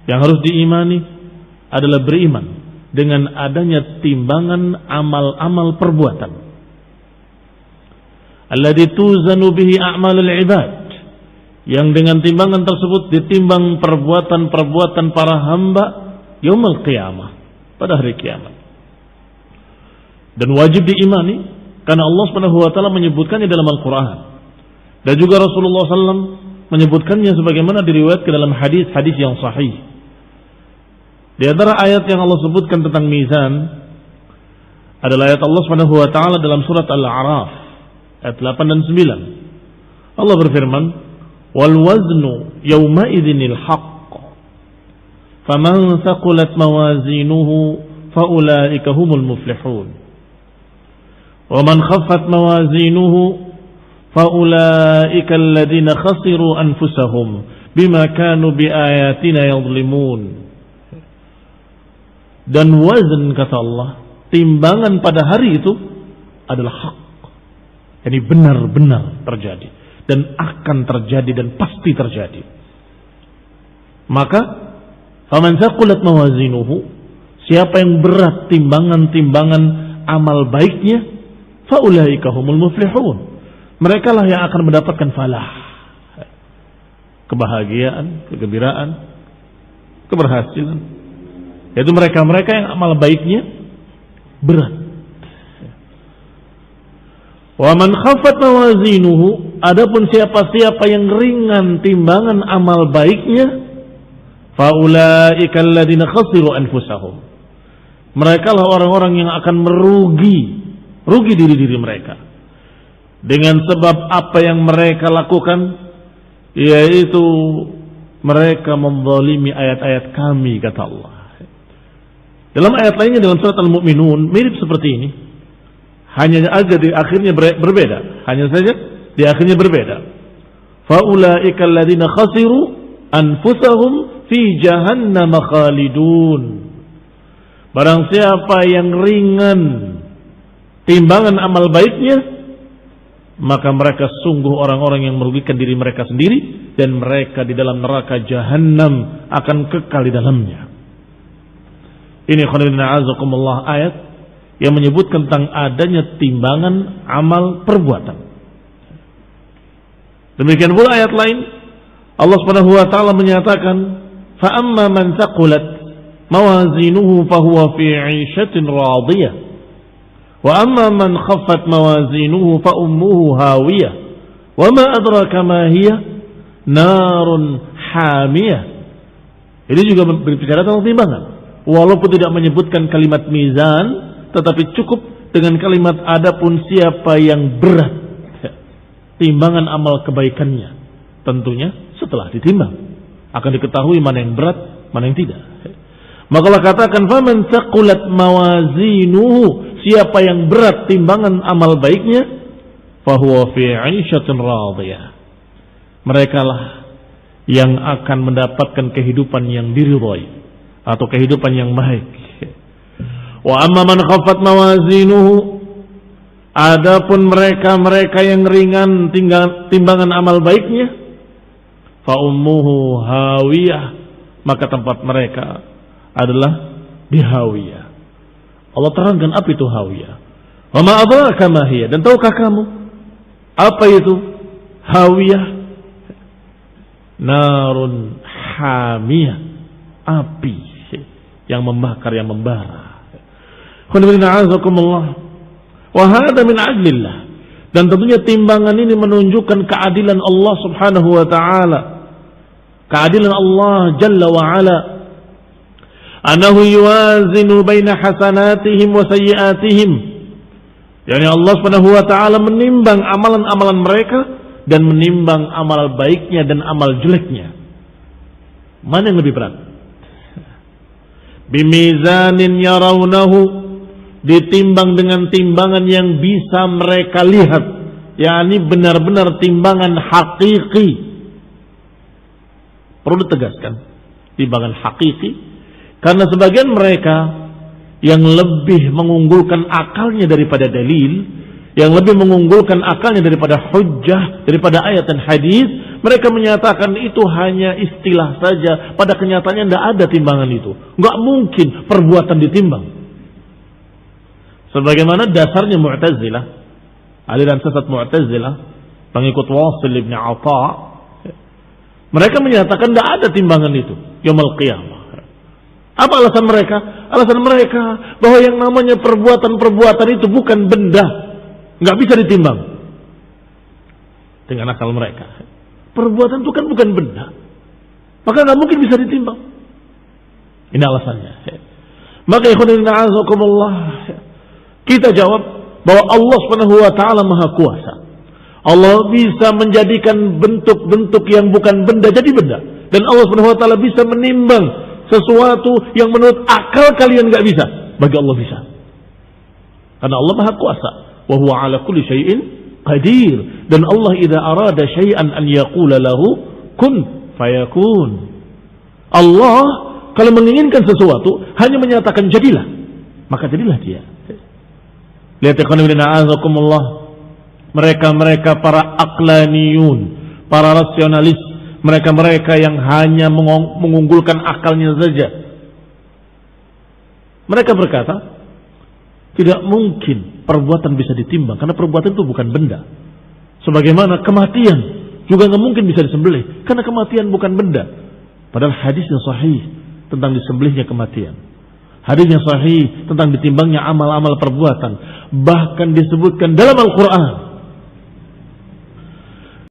yang harus diimani adalah beriman dengan adanya timbangan amal-amal perbuatan. Alladzi tuzanu bihi a'malul ibad, yang dengan timbangan tersebut ditimbang perbuatan-perbuatan para hamba yaumul qiyamah, pada hari kiamat. Dan wajib diimani karena Allah Subhanahu wa taala menyebutkannya dalam Al-Qur'an. Dan juga Rasulullah SAW menyebutkannya sebagaimana diriwayatkan dalam hadis-hadis yang sahih. Di antara ayat yang Allah sebutkan tentang mizan adalah ayat Allah Subhanahu wa taala dalam surat Al-A'raf ayat 8 dan 9. Allah berfirman, "Wal waznu yawma idzinil haqq. Faman thaqulat mawazinuhu faulaika humul muflihun. Wa man khaffat mawazinuhu faulaika alladziina khasiru anfusahum bima kanu biayatina yadhlimun." Dan wazn, kata Allah, timbangan pada hari itu adalah hak. Ini benar-benar terjadi dan akan terjadi dan pasti terjadi. Maka faman thaqulat mawazinuhu, siapa yang berat timbangan-timbangan amal baiknya, faulaika humul muflihun, mereka lah yang akan mendapatkan falah, kebahagiaan, kegembiraan, keberhasilan. Yaitu mereka-mereka yang amal baiknya berat. Wa man khaffat mawazinuhu, adapun siapa-siapa yang ringan timbangan amal baiknya, faulaika alladziina khasiru anfusahum, mereka lah orang-orang yang akan merugi diri-diri mereka dengan sebab apa yang mereka lakukan, yaitu mereka menzalimi ayat-ayat kami, kata Allah. Dalam ayat lainnya dalam surat Al-Mu'minun mirip seperti ini, hanya aja di akhirnya berbeda, hanya saja di akhirnya berbeda. Faulaika alladziina khasiru anfusahum fi jahannam khalidun. Barang siapa yang ringan timbangan amal baiknya, maka mereka sungguh orang-orang yang merugikan diri mereka sendiri, dan mereka di dalam neraka Jahannam akan kekal di dalamnya. Ini khonibina'azakumullah ayat yang menyebutkan tentang adanya timbangan amal perbuatan. Demikian pula ayat lain Allah Subhanahu wa taala menyatakan, fa amma man thaqulat mawazinuhu fahuwa fi 'ishatin radiyah wa amma man khaffat mawazinuhu fa ummuhu hawiyah wa ma adraka ma hiya narun hamiyah. Ini juga berbicara tentang timbangan. Walaupun tidak menyebutkan kalimat mizan, tetapi cukup dengan kalimat adapun siapa yang berat timbangan amal kebaikannya. Tentunya setelah ditimbang akan diketahui mana yang berat, mana yang tidak. Maka Allah katakan, faman thaqulat mawazinuhu, siapa yang berat timbangan amal baiknya, fahuwa fi 'ishatin radiyah, mereka lah yang akan mendapatkan kehidupan yang diridhai atau kehidupan yang baik. Wa amma man khaffat mawazinuhu, adapun mereka yang ringan timbangan amal baiknya, fa ummuhu hawiyah, maka tempat mereka adalah di hawiyah. Allah terangkan apa itu hawiyah. Wa ma adraka ma hiya, dan tahukah kamu apa itu hawiyah? Narun hamiyah, api yang membakar, yang membara. Wa hadza min adlillah, dan tentunya timbangan ini menunjukkan keadilan Allah Subhanahu wa taala, keadilan Allah Jalla wa Ala, annahu yuwazinu baina hasanatihim wa sayyi'atihim. Yani Allah Subhanahu wa taala menimbang amalan-amalan mereka dan menimbang amal baiknya dan amal jeleknya. Mana yang lebih berat? Bimizanin yarawnahu, ditimbang dengan timbangan yang bisa mereka lihat, yakni benar-benar timbangan hakiki. Perlu ditegaskan, timbangan hakiki, karena sebagian mereka yang lebih mengunggulkan akalnya daripada dalil, yang lebih mengunggulkan akalnya daripada hujjah, daripada ayat dan hadis, Mereka menyatakan itu hanya istilah saja. Pada kenyataannya tidak ada timbangan itu. Nggak mungkin perbuatan ditimbang. Sebagaimana dasarnya Mu'tazilah, aliran sesat Mu'tazilah, pengikut Wasil ibn Atha, mereka menyatakan tidak ada timbangan itu yaumul qiyamah. Apa alasan mereka? Alasan mereka bahwa yang namanya perbuatan-perbuatan itu bukan benda, nggak bisa ditimbang. Dengan akal mereka, perbuatan itu kan bukan benda, maka nggak mungkin bisa ditimbang. Ini alasannya. Maka ikhwanuddin a'azakumullah, kita jawab bahwa Allah Subhanahu wa taala Maha Kuasa. Allah bisa menjadikan bentuk-bentuk yang bukan benda jadi benda, dan Allah Subhanahu wa taala bisa menimbang sesuatu yang menurut akal kalian nggak bisa, bagi Allah bisa. Karena Allah Maha Kuasa. Wa huwa ala kulli syai'in qadir. Dan Allah idza arada syai'an an yaqula lahu kun fayakun. Allah kalau menginginkan sesuatu hanya menyatakan jadilah, maka jadilah dia. Lihat ikhwan a'azakumullah, mereka para aqlaniyun, para rasionalis, mereka yang hanya mengunggulkan akalnya saja. Mereka berkata, tidak mungkin perbuatan bisa ditimbang, karena perbuatan itu bukan benda. Sebagaimana kematian juga nggak mungkin bisa disembelih, karena kematian bukan benda. Padahal hadisnya sahih tentang disembelihnya kematian. Hadisnya sahih tentang ditimbangnya amal-amal perbuatan. Bahkan disebutkan dalam Al-Quran